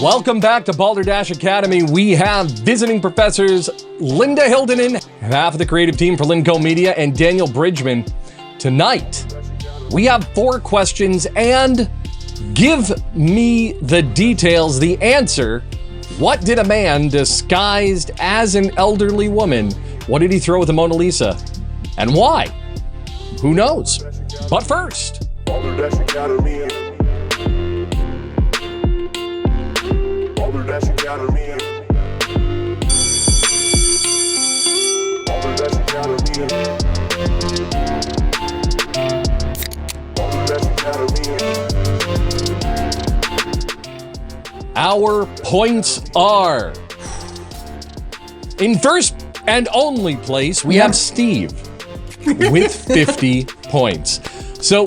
Welcome back to Balderdash Academy. We have visiting professors Linda Hildonen, half of the creative team for Linco Media, and Daniel Bridgman. Tonight, we have 4 questions and give me the details, the answer. What did a man disguised as an elderly woman, what did he throw at the Mona Lisa? And why? Who knows? But first, Balderdash Academy. Balderdash Academy. Balderdash Academy. Balderdash Academy. our points are, in first and only place, we have Steve with 50 points. So,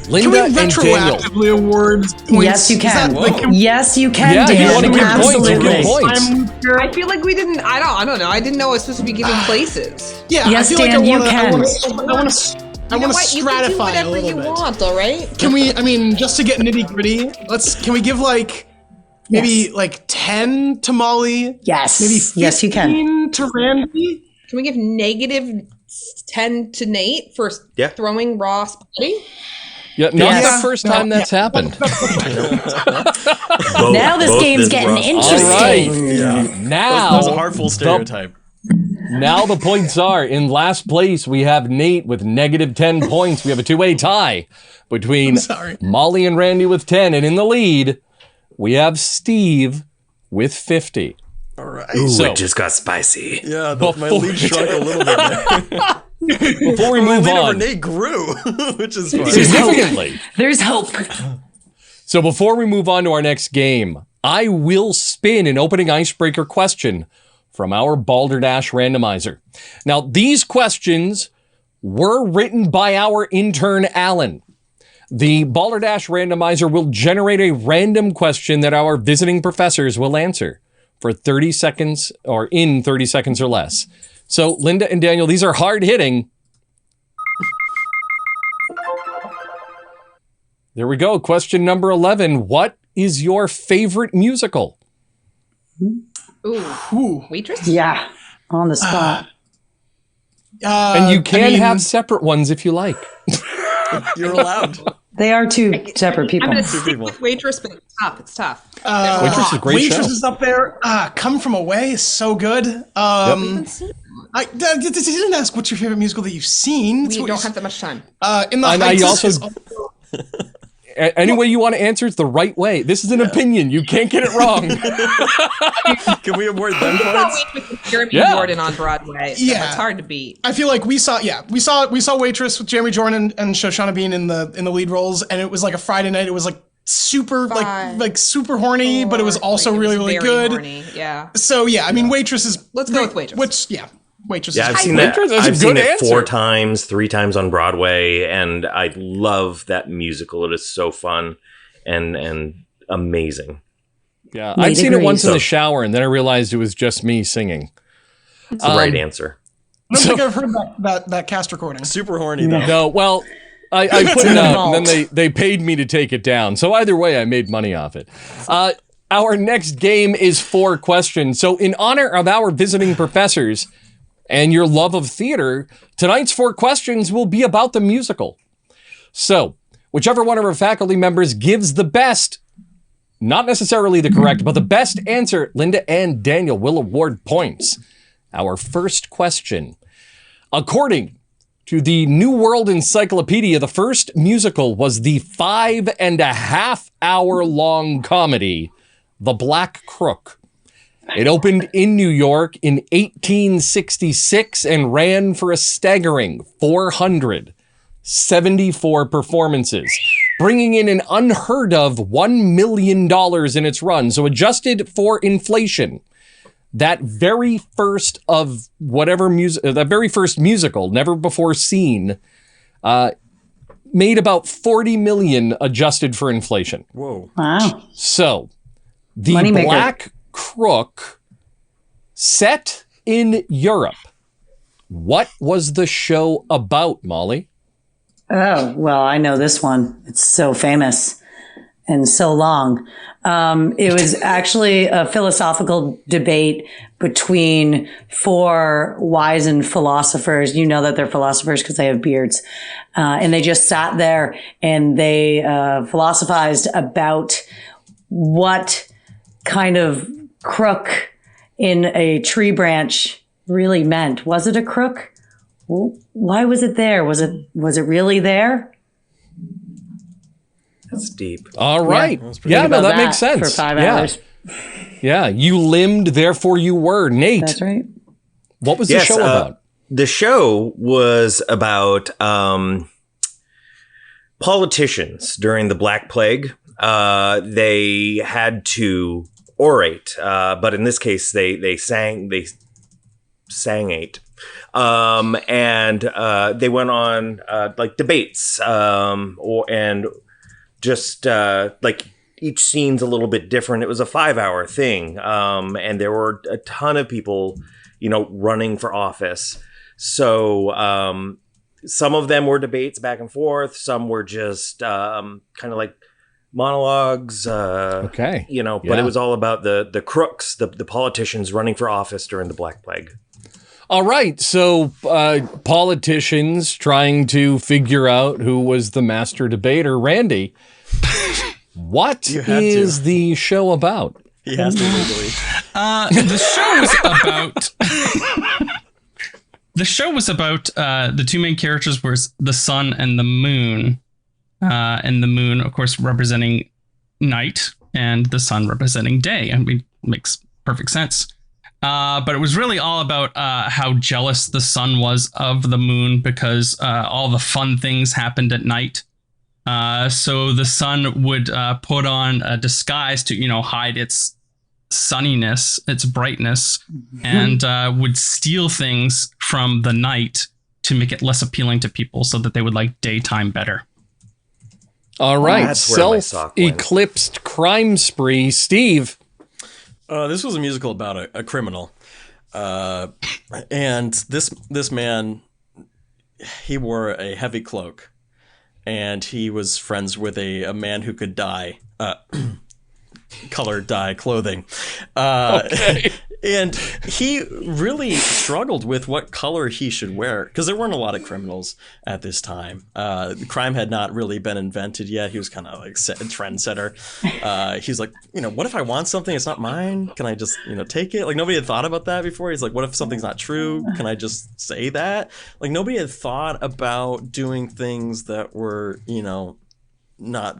Linda and Daniel. Retroactively award points? Yes, you can. Yes, you can, yeah, Dan. you want to give Absolutely. points, you give points. I feel like we didn't. I don't know. I didn't know I was supposed to be giving places. Yeah, yes, I feel Dan, like you can. I want to stratify You can do a whatever little you bit. want, all right? Can we? I mean, just to get nitty gritty, can we give maybe Yes. 10 to Molly? Yes. Maybe 15 Yes, you can. to Randy. Can we give -10 to Nate for Yeah. throwing raw spaghetti? Yeah, not Yes. the first time that's happened. Now this game's getting interesting. All right. Yeah. Now, That was a harmful stereotype. now the points are, in last place, we have Nate with -10 points. We have a two-way tie between Molly and Randy with 10. And in the lead, we have Steve with 50. All right. Ooh, So- it just got spicy. Yeah, my lead shrunk a little bit there. Before we My move lead over on, Nate grew, which is fun. significantly. There's hope. So before we move on to our next game, I will spin an opening icebreaker question from our Balderdash randomizer. Now, these questions were written by our intern, Alan. The Balderdash randomizer will generate a random question that our visiting professors will answer for 30 seconds or in 30 seconds or less. So, Linda and Daniel, these are hard hitting. There we go. Question number 11. What is your favorite musical? Ooh. Waitress? Yeah. On the spot. And you can have separate ones if you like. You're allowed. They are two separate people. I'm going to stick with Waitress, but it's tough. It's tough. Waitress is a great Waitress show. is up there. Come From Away is so good. I didn't ask what's your favorite musical that you've seen. We don't have that much time. In the And I Heights also- is Any way you want to answer, it's the right way. This is an opinion. You can't get it wrong. Can we award them We saw points? Waitress with Jeremy Yeah. Jordan on Broadway. So Yeah. it's hard to beat. I feel like we saw Waitress with Jeremy Jordan and Shoshana Bean in the lead roles, and it was like a Friday night. It was like super like super horny, but it was also really very good. horny. Yeah. So yeah, I mean Waitress is Let's go with Waitress. Waitress. Yeah, is I've seen Waitress that. is a I've seen good it answer. 4 times, 3 times on Broadway, and I love that musical. It is so fun and amazing. Yeah, I'd seen it agree. once in the shower, and then I realized it was just me singing. It's the right answer. I don't think I've heard that cast recording. Super horny, though. No, well, I put it out, and then they paid me to take it down. So either way, I made money off it. Our next game is 4 questions. So in honor of our visiting professors and your love of theater, tonight's 4 questions will be about the musical. So whichever one of our faculty members gives the best, not necessarily the correct, but the best answer, Linda and Daniel will award points. Our first question. According to the New World Encyclopedia, the first musical was the 5.5-hour-long comedy, The Black Crook. It opened in New York in 1866 and ran for a staggering 474 performances, bringing in an unheard of $1 million in its run. So adjusted for inflation, that very first musical, never before seen, made about 40 million adjusted for inflation. Whoa. Wow. So, the Moneymaker. Black Crook, set in Europe. What was the show about, Molly? Oh, well, I know this one. It's so famous. and so long. It was actually a philosophical debate between four wizened philosophers. You know that they're philosophers because they have beards. And they just sat there and they philosophized about what kind of crook in a tree branch really meant. Was it a crook? Why was it there? Was it really there? That's deep. All right. Yeah, Think no, about that makes sense. For 5 yeah. hours. Yeah, you limbed, therefore you were. Nate, That's right. what was the show about? The show was about politicians during the Black Plague. They had to orate, but in this case, they sang it. And they went on like debates, and just like each scene's a little bit different. It was a 5-hour thing, and there were a ton of people, running for office. So some of them were debates back and forth. Some were just kind of like monologues. Okay, but it was all about the crooks, the politicians running for office during the Black Plague. All right, so politicians trying to figure out who was the master debater. Randy, what is the show about? He has to legally. The show was about the two main characters were the sun and the moon, and the moon, of course, representing night, and the sun representing day. I mean, makes perfect sense. But it was really all about how jealous the sun was of the moon because all the fun things happened at night. So the sun would put on a disguise to, hide its sunniness, its brightness, and would steal things from the night to make it less appealing to people so that they would like daytime better. All right, self-eclipsed crime spree. Steve. This was a musical about a criminal, and this man, he wore a heavy cloak, and he was friends with a man who could dye, color dye clothing. Okay. And he really struggled with what color he should wear because there weren't a lot of criminals at this time. Crime had not really been invented yet. He was kind of like a trendsetter. He's like, what if I want something? It's not mine. Can I just, take it? Like nobody had thought about that before. He's like, what if something's not true? Can I just say that? Like nobody had thought about doing things that were, not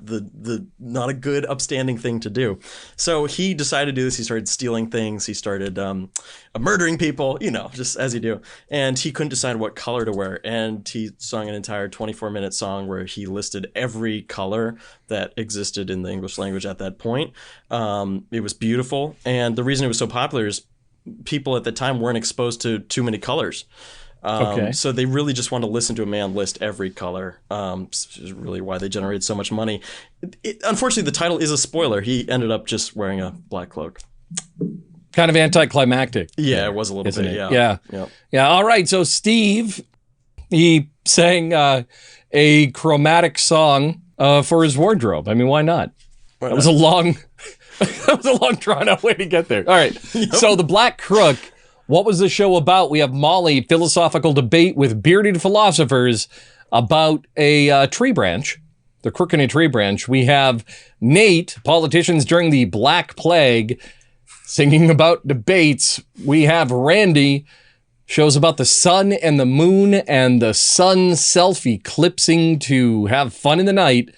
not a good upstanding thing to do. So he decided to do this. He started stealing things. He started murdering people, just as you do. And he couldn't decide what color to wear. And he sung an entire 24-minute song where he listed every color that existed in the English language at that point. It was beautiful. And the reason it was so popular is people at the time weren't exposed to too many colors. So they really just wanted to listen to a man list every color. Which is really why they generated so much money. Unfortunately, the title is a spoiler. He ended up just wearing a black cloak. Kind of anticlimactic. Yeah, it was a little bit. Yeah. All right. So Steve, he sang a chromatic song for his wardrobe. I mean, why not? That was a long, drawn out way to get there. All right. Yep. So the Black Crook. What was the show about? We have Molly, philosophical debate with bearded philosophers about a tree branch, the crook in a tree branch. We have Nate, politicians during the Black Plague, singing about debates. We have Randy, shows about the sun and the moon and the sun self-eclipsing to have fun in the night.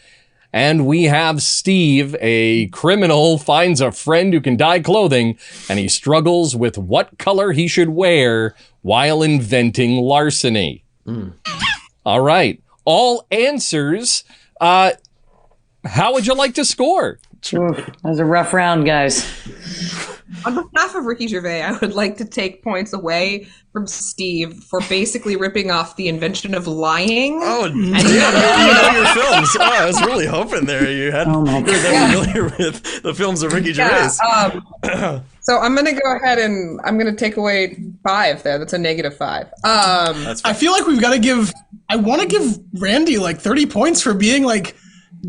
And we have Steve, a criminal, finds a friend who can dye clothing, and he struggles with what color he should wear while inventing larceny. All right. All answers. How would you like to score? That was a rough round, guys. On behalf of Ricky Gervais, I would like to take points away from Steve for basically ripping off the invention of lying. Oh, damn, you know your films. Oh, I was really hoping there you had familiar with the films of Ricky Gervais. So I'm going to go ahead and I'm going to take away 5 there. That's a -5. I feel like we've got to I want to give Randy like 30 points for being like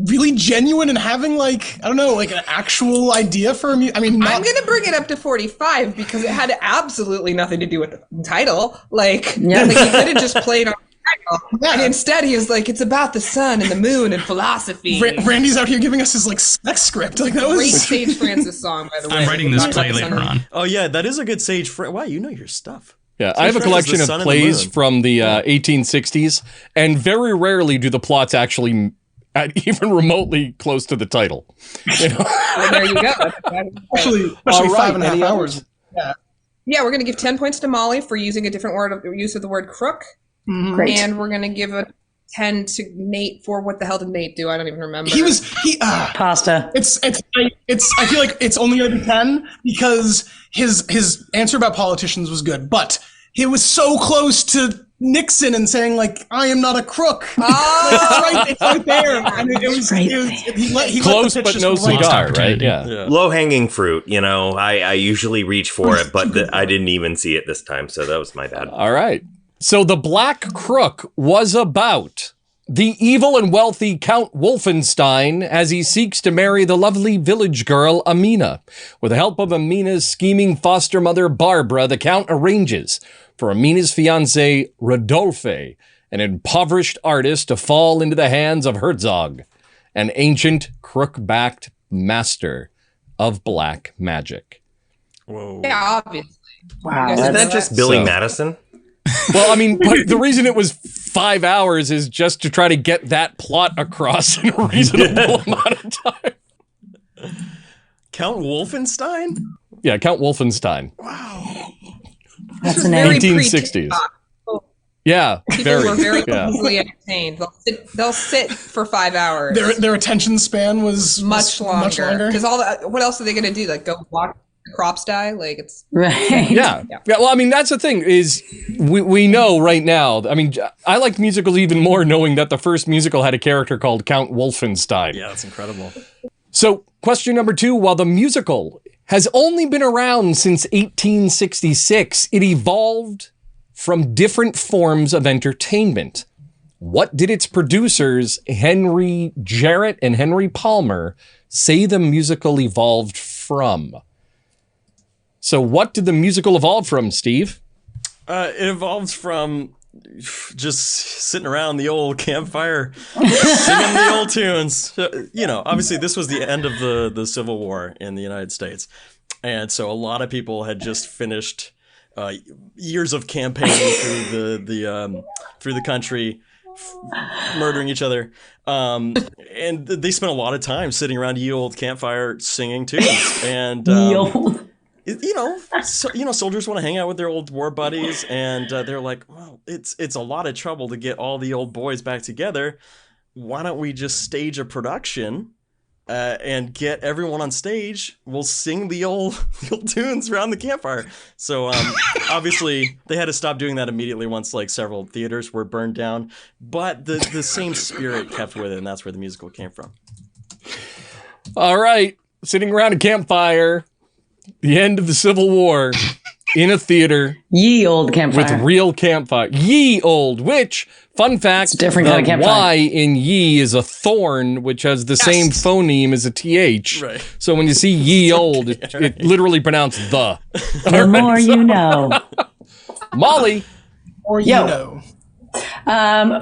really genuine and having like, I don't know, like an actual idea for me. I mean, I'm going to bring it up to 45 because it had absolutely nothing to do with the title. Like he could have just played on the title. And instead he was like, it's about the sun and the moon and philosophy. Randy's out here giving us his like sex script. Like that was great Sage Francis song, by the way. I'm writing this play later on. Oh yeah, that is a good Sage. Wow, you know your stuff. Yeah, I have a collection of plays from the 1860s, and very rarely do the plots actually even remotely close to the title. You know? Well, there you go. especially All right, 5.5 hours. Yeah, we're going to give 10 points to Molly for using a different use of the word crook. Great. And we're going to give a 10 to Nate for what the hell did Nate do? I don't even remember. Pasta. I feel like it's only gonna be 10 because his answer about politicians was good, but he was so close to Nixon and saying like, I am not a crook. It's right there. And he Close let the pitch but just no roll. cigar, right? Yeah. Low hanging fruit, you know. I usually reach for it, but I didn't even see it this time, so that was my bad. All right. So the Black Crook was about the evil and wealthy Count Wolfenstein as he seeks to marry the lovely village girl Amina. With the help of Amina's scheming foster mother Barbara, the Count arranges for Amina's fiancé Rodolphe, an impoverished artist, to fall into the hands of Herzog, an ancient crook-backed master of black magic. Whoa. Yeah, obviously. Wow. Isn't that just Billy Madison? Well, I mean, but the reason it was 5 hours is just to try to get that plot across in a reasonable amount of time. Count Wolfenstein? Yeah, Count Wolfenstein. Wow. That's an very 1860s. Yeah, People were very yeah. easily entertained. They'll sit for 5 hours. Their attention span was much longer. Much longer. Because what else are they going to do? Like go watch the crops die? Like it's Right. Yeah. Well, I mean, that's the thing is we know right now. I mean, I like musicals even more knowing that the first musical had a character called Count Wolfenstein. Yeah, that's incredible. So, question number 2, while the musical has only been around since 1866, it evolved from different forms of entertainment. What did its producers, Henry Jarrett and Henry Palmer, say the musical evolved from? So what did the musical evolve from, Steve? It evolves from just sitting around the old campfire, singing the old tunes. You know, obviously this was the end of the Civil War in the United States. And so a lot of people had just finished years of campaigning through the country, murdering each other, and they spent a lot of time sitting around ye old campfire singing tunes. And soldiers want to hang out with their old war buddies, and they're like, well, it's a lot of trouble to get all the old boys back together. Why don't we just stage a production? And get everyone on stage. We'll sing the old tunes around the campfire. So obviously they had to stop doing that immediately once like several theaters were burned down. But the same spirit kept with it, and that's where the musical came from. All right, sitting around a campfire, the end of the Civil War, in a theater. Ye old campfire. With real campfire. Ye old, which, fun fact, It's a different kind of the campfire. Y in ye is a thorn, which has the same phoneme as a TH. Right. So when you see ye old, it literally pronounced the. The more you know. Molly, Or you know.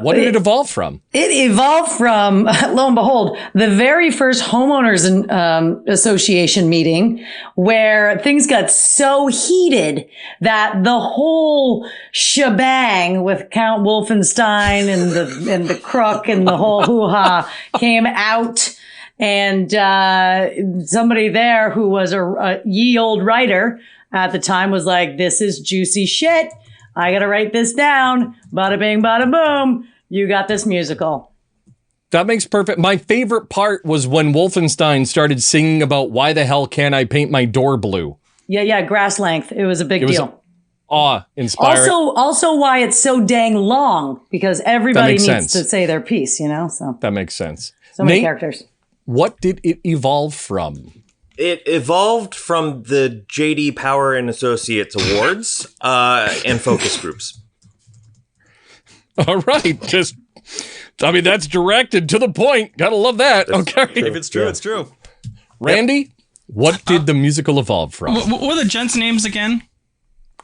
what did it evolve from? It evolved from, lo and behold, the very first homeowners association meeting where things got so heated that the whole shebang with Count Wolfenstein and the crook and the whole hoo-ha came out. And somebody there who was a ye old writer at the time was like, this is juicy shit. I got to write this down. Bada bing, bada boom. You got this musical. That makes perfect. My favorite part was when Wolfenstein started singing about why the hell can't I paint my door blue? Yeah, grass length. It was a big deal. Awe-inspiring. Also why it's so dang long, because everybody needs sense. to say their piece, you know? So That makes sense. so many Nate, characters. what did it evolve from? It evolved from the JD Power and Associates Awards and focus groups. All right, just I mean, that's direct and to the point. Gotta love that. Okay. If it's true, it's true. Randy, what did the musical evolve from? What were the gents' names again?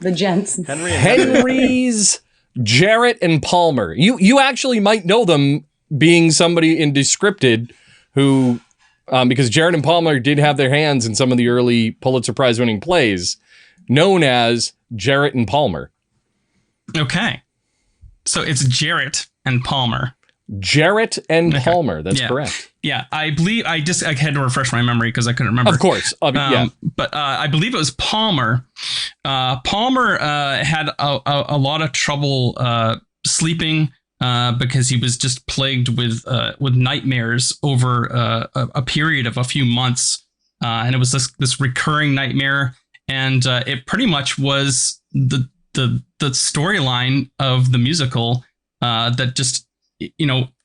The gents. Henry's, Jarrett, and Palmer. You actually might know them, being somebody in Descripted who, because Jarrett and Palmer did have their hands in some of the early Pulitzer Prize winning plays, known as Jarrett and Palmer. Okay. So it's Jarrett and Palmer. Jarrett and Palmer. That's correct. Yeah, I believe I had to refresh my memory because I couldn't remember. Of course. Yeah. But I believe it was Palmer. Palmer had a lot of trouble sleeping because he was just plagued with nightmares over a period of a few months. And it was this recurring nightmare. And it pretty much was the storyline of the musical that just,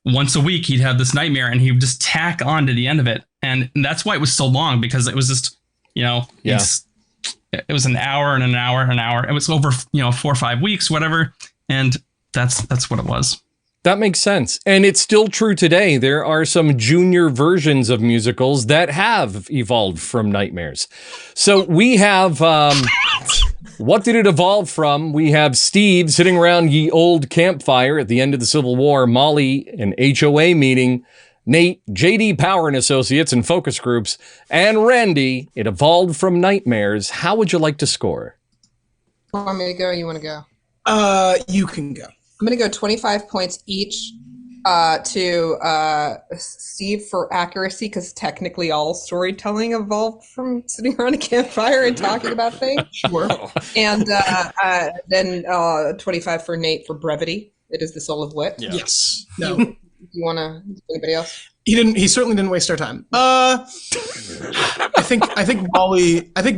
once a week he'd have this nightmare and he would just tack on to the end of it. And that's why it was so long, because it was just, it was an hour and an hour and an hour. It was over, 4 or 5 weeks, whatever. And that's what it was. That makes sense. And it's still true today. There are some junior versions of musicals that have evolved from nightmares. So we have, what did it evolve from? We have Steve sitting around ye old campfire at the end of the Civil War, Molly, an HOA meeting, Nate, JD Power and Associates and focus groups, and Randy, it evolved from nightmares. How would you like to score? Want me to go or you want to go? You can go. I'm going to go 25 points each to Steve for accuracy, because technically all storytelling evolved from sitting around a campfire and talking about things. Sure. And then 25 for Nate for brevity. It is the soul of wit. Yeah. Yes. No. You want to? Anybody else? He certainly didn't waste our time. I think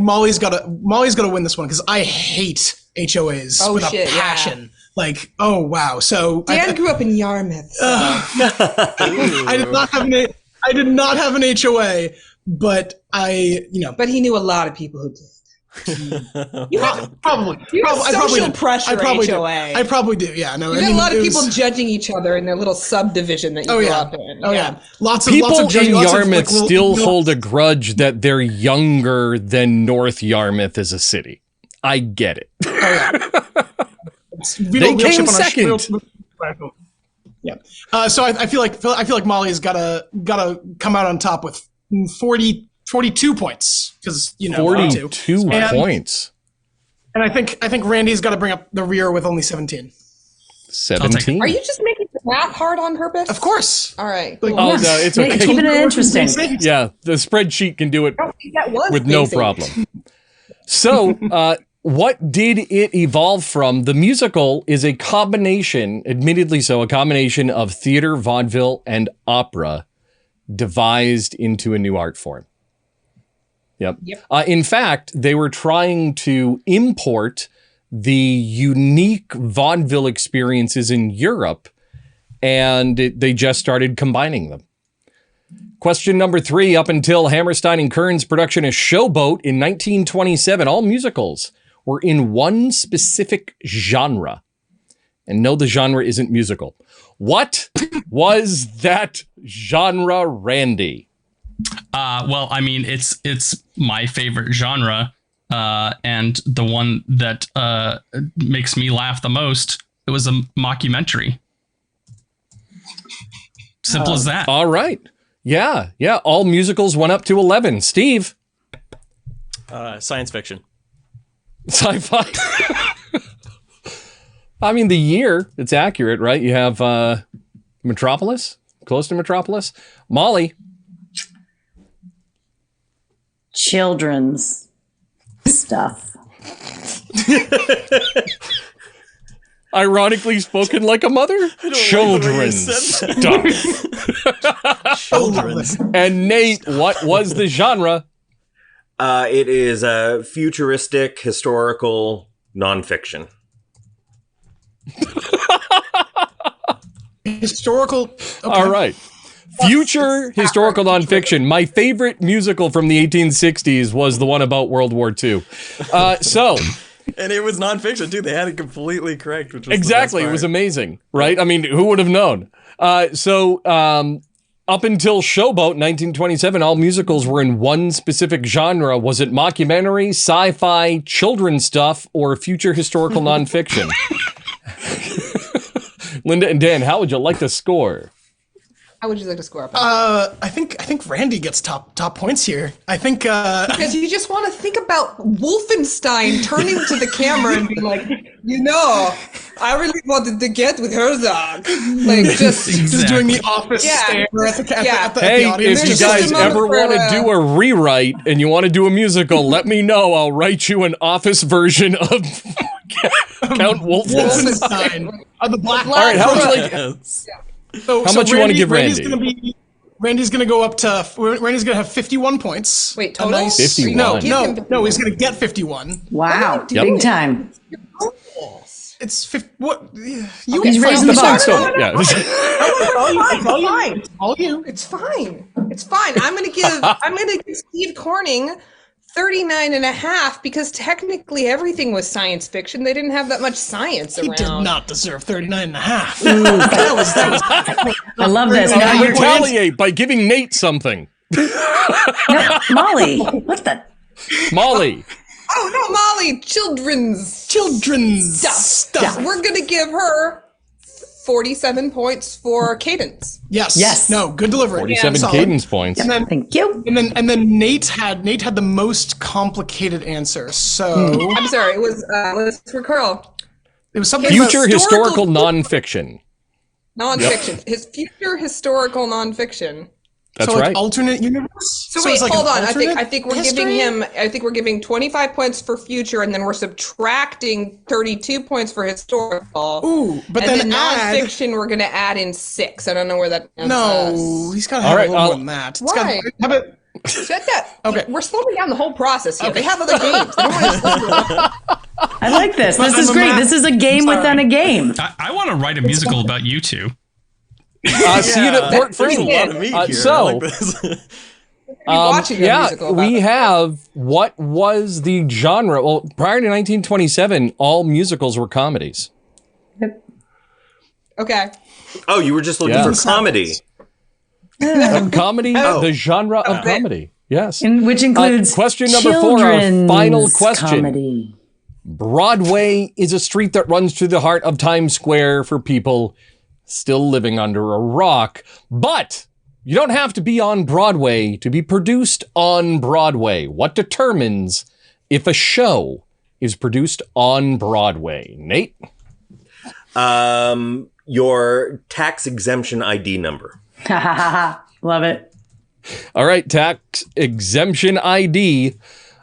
Molly's got to win this one, because I hate HOAs with a passion. Yeah. Like, oh wow! So Dan grew up in Yarmouth. So. I did not have an HOA, but But he knew a lot of people who did. Probably. Social pressure. I probably do. Yeah. No. You got a lot of people judging each other in their little subdivision that you grew up in. Oh yeah. Lots of in Yarmouth still hold a grudge that they're younger than North Yarmouth as a city. I get it. Oh yeah. They came second. Yeah. So I feel like Molly's gotta come out on top with 42 points, because 42 points. And I think Randy's got to bring up the rear with only 17. 17. Are you just making the math hard on purpose? Of course. All right. Cool. Oh no, it's okay. Keeping it interesting. Yeah, the spreadsheet can do it with no problem. So, what did it evolve from? The musical is a combination, admittedly so, a combination of theater, vaudeville, and opera devised into a new art form. Yep. In fact, they were trying to import the unique vaudeville experiences in Europe, and they just started combining them. Question number 3, up until Hammerstein and Kern's production of Showboat in 1927, all musicals were in one specific genre. And no, the genre isn't musical. What was that genre, Randy? Well, I mean, it's my favorite genre, and the one that makes me laugh the most. It was a mockumentary. Simple as that. All right. Yeah. All musicals went up to 11. Steve? Science fiction. Sci-fi. I mean, the year, it's accurate, right? You have Metropolis, close to Metropolis. Molly? Children's stuff. Ironically spoken like a mother? Children's stuff. Children's. And Nate, what was the genre? It is a futuristic, historical nonfiction. Historical. Okay. All right. Future historical nonfiction. My favorite musical from the 1860s was the one about World War II. So, And it was nonfiction too. They had it completely correct, which was Exactly. The best It was part. amazing, right? I mean, who would have known? Up until Showboat 1927, all musicals were in one specific genre. Was it mockumentary, sci-fi, children's stuff, or future historical nonfiction? Linda and Dan, how would you like to score? How would you like to score up? I think Randy gets top points here. I think Because you just want to think about Wolfenstein turning to the camera and being like, I really wanted to get with Herzog. Like, just doing the office stare at the Hey, audience. if you Just guys a moment ever for, want to do a rewrite and you want to do a musical, let me know. I'll write you an office version of Count Wolfenstein. Wolfenstein. The black. All right, how would you like? Yes. So, How much you wanna give Randy? Randy's gonna go up to. Randy's gonna have 51 points. Wait, A total? nice- 51. No, Give no, him no. He's gonna get 51. Wow, Yep. big time. It's 50. What? You He's raising the bar. Yeah. all you. It's fine. It's fine. I'm gonna give Steve Corning 39.5 because technically everything was science fiction. They didn't have that much science He around. did not deserve 39 and a half. that was I love this. Now I you're retaliate by giving Nate something. no, Molly. What the? Molly. Oh no, Molly! Children's stuff. We're gonna give her 47 points for cadence. Yes. Yes. No, good delivery. 47 Solid. cadence points. And then, Thank you. and then Nate had the most complicated answer. So I'm sorry. It was for Curl. it was something Future about, historical nonfiction. Nonfiction. His future historical nonfiction. That's so like right. alternate universe. So wait, it's like hold an on. I alternate think we're history? giving him. I think we're giving 25 points for future, and then we're subtracting 32 points for historical. Ooh, but and then add. nonfiction, we're going to add in 6. I don't know where that. No, he's got to have All right, a little more than that. It's Why? How about Shut that. Okay. We're slowing down the whole process here. They have other games. They don't want to slow I like this. This is I'm a great. math- This is a game within a game. I want to write a musical about you two. See you at Port There's a Fringe. lot of meat here. I So, like this. watching a musical about we that. have what was the genre? Well, prior to 1927, all musicals were comedies. Okay. Oh, you were just looking Yeah. for comedy. Comedy, the genre of comedy. Yes. Which includes question number 4, our final children's question. comedy. Broadway is a street that runs through the heart of Times Square for people still living under a rock. But you don't have to be on Broadway to be produced on Broadway. What determines if a show is produced on Broadway? Nate? Your tax exemption ID number. Love it. All right, tax exemption ID.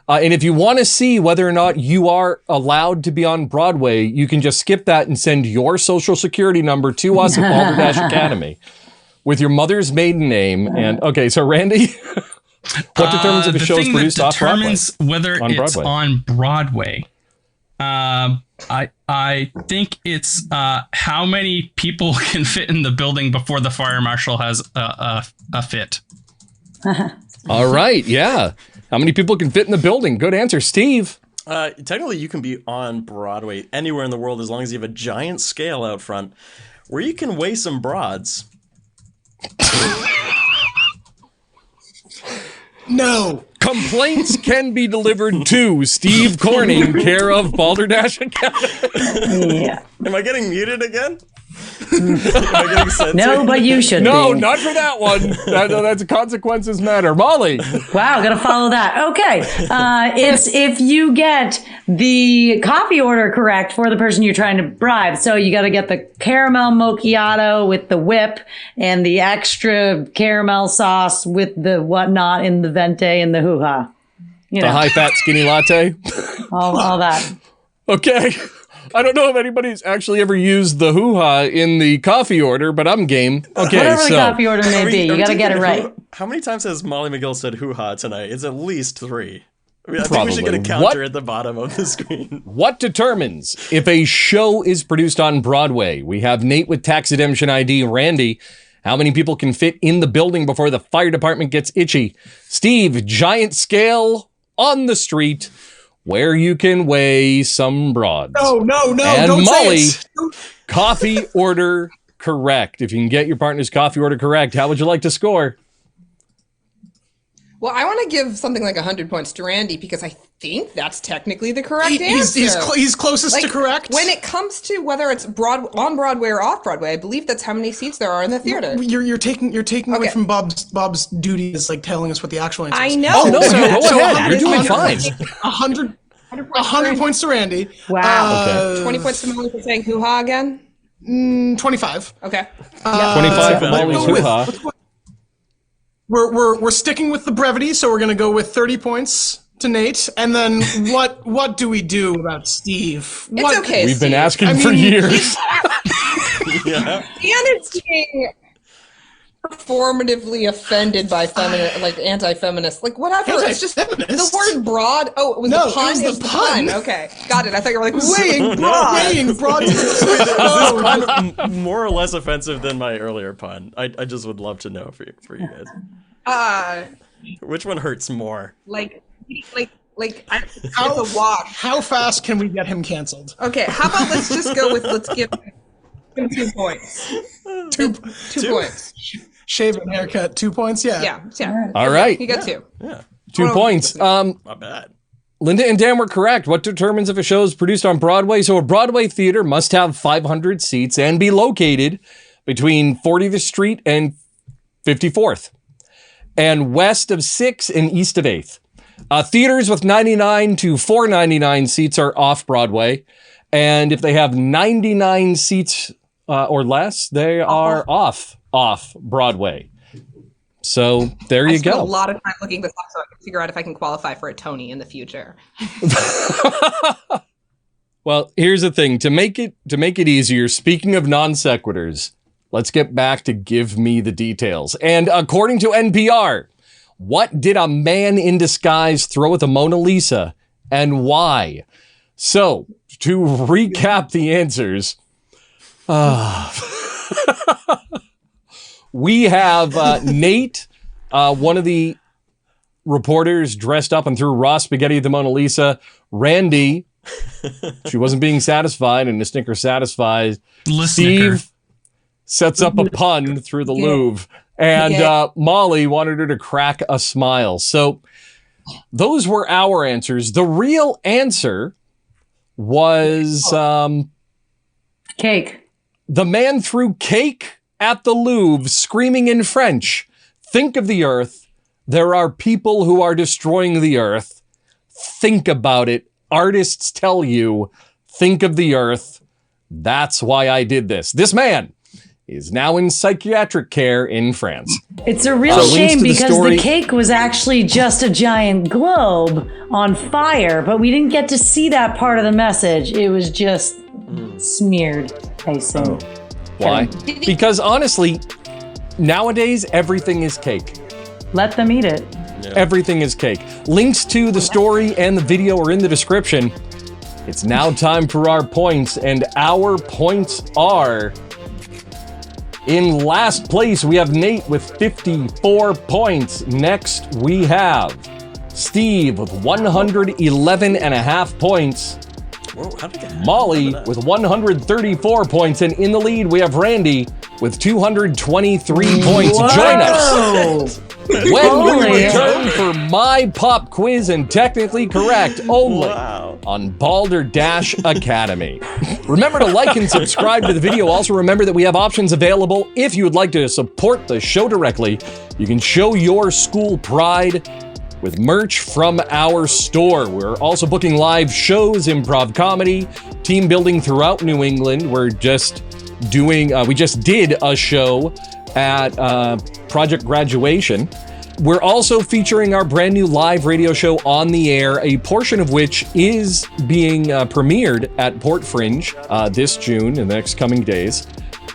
And if you want to see whether or not you are allowed to be on Broadway, you can just skip that and send your social security number to us at Balderdash Academy with your mother's maiden name. And okay, so Randy, what determines if a the show is thing produced that off Broadway? determines whether On it's Broadway. on Broadway. I think it's how many people can fit in the building before the fire marshal has a fit. All right, yeah. How many people can fit in the building? Good answer, Steve. Technically, you can be on Broadway anywhere in the world as long as you have a giant scale out front where you can weigh some broads. no? Complaints can be delivered to Steve Corning, care of Balderdash Academy. Yeah. Am I getting muted again? Am I getting censored? No, but you should No, be. not for that one. That's consequences matter. Molly. Wow, gotta follow that. Okay. It's if you get the coffee order correct for the person you're trying to bribe. So you gotta get the caramel macchiato with the whip and the extra caramel sauce with the whatnot in the venti and the hoo-ha. You The know, high-fat skinny latte. all that. Okay. I don't know if anybody's actually ever used the hoo-ha in the coffee order, but I'm game. Okay, Whatever so the coffee order may Are we- be, are you we gotta get it taking right. How many times has Molly McGill said hoo-ha tonight? It's at least 3. I think we Probably. should get a counter What? at the bottom of the screen. what determines if a show is produced on Broadway? We have Nate with tax exemption ID. Randy, how many people can fit in the building before the fire department gets itchy? Steve, giant scale on the street. where you can weigh some broads. No, And don't Molly, say it. coffee order correct. If you can get your partner's coffee order correct, how would you like to score? Well, I want to give something like 100 points to Randy because I think that's technically the correct answer. He's closest to correct. When it comes to whether it's on Broadway or off Broadway, I believe that's how many seats there are in the theater. You're taking away from Bob's duty is like telling us what the actual answer is. I know. Oh, no, go ahead. You're doing fine. 100 points to Randy. Wow. 20 points to Molly for saying hoo-ha again? 25. Okay. 25 for Molly's hoo-ha. We're sticking with the brevity, so we're gonna go with 30 points to Nate. And then what do we do about Steve? It's okay, We've been Steve. asking for years. Dan is being performatively offended by anti-feminist, like whatever. It's just the word broad. Oh, it was the pun. It was the pun. Okay, got it. I thought you were like weighing broad. Kind of more or less offensive than my earlier pun. I just would love to know for you guys. Which one hurts more? How it's a wash. How fast can we get him canceled? Okay, how about let's give him 2 points. Two points. Shave and haircut, 2 points. Yeah. All right. You got 2. Yeah. 2 points. Not bad. Linda and Dan were correct. What determines if a show is produced on Broadway? So a Broadway theater must have 500 seats and be located between 40th Street and 54th, and west of 6th and east of 8th. Theaters with 99 to 499 seats are off Broadway, and if they have 99 seats or less, they are off Broadway. So there you I spent go. a lot of time looking this up so I can figure out if I can qualify for a Tony in the future. Well, here's the thing. To make it easier, speaking of non sequiturs, let's get back to give me the details. And according to NPR, what did a man in disguise throw at the Mona Lisa and why? So, to recap the answers, we have Nate, one of the reporters, dressed up and threw raw spaghetti at the Mona Lisa. Randy, she wasn't being satisfied, and the snicker satisfied. Steve sets up a pun through the Louvre. And Molly wanted her to crack a smile. So those were our answers. The real answer was cake. The man threw cake at the Louvre, screaming in French, "Think of the earth. There are people who are destroying the earth. Think about it. Artists tell you, think of the earth. That's why I did this." This man is now in psychiatric care in France. It's a real shame because the cake was actually just a giant globe on fire, but we didn't get to see that part of the message. It was just smeared icing. Why? Because honestly, nowadays, everything is cake. Let them eat it. Yeah. Everything is cake. Links to the story and the video are in the description. It's now time for our points, and our points are... in last place, we have Nate with 54 points. Next, we have Steve with 111.5 points. Whoa, how did I get Molly with 134 points. And in the lead, we have Randy with 223 points. Whoa. Join us when we return for My Pop Quiz and Technically Correct only on Balderdash Academy. Remember to like and subscribe to the video. Also remember that we have options available if you would like to support the show directly. You can show your school pride with merch from our store. We're also booking live shows, improv comedy, team building throughout New England. We're just doing, we just did a show at Project Graduation. We're also featuring our brand new live radio show on the air, a portion of which is being premiered at PortFringe this June in the next coming days.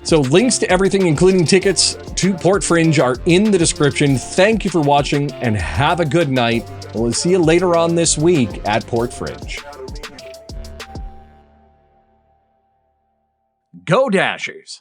So links to everything, including tickets to PortFringe, are in the description. Thank you for watching and have a good night. We'll see you later on this week at PortFringe. Go Dashers!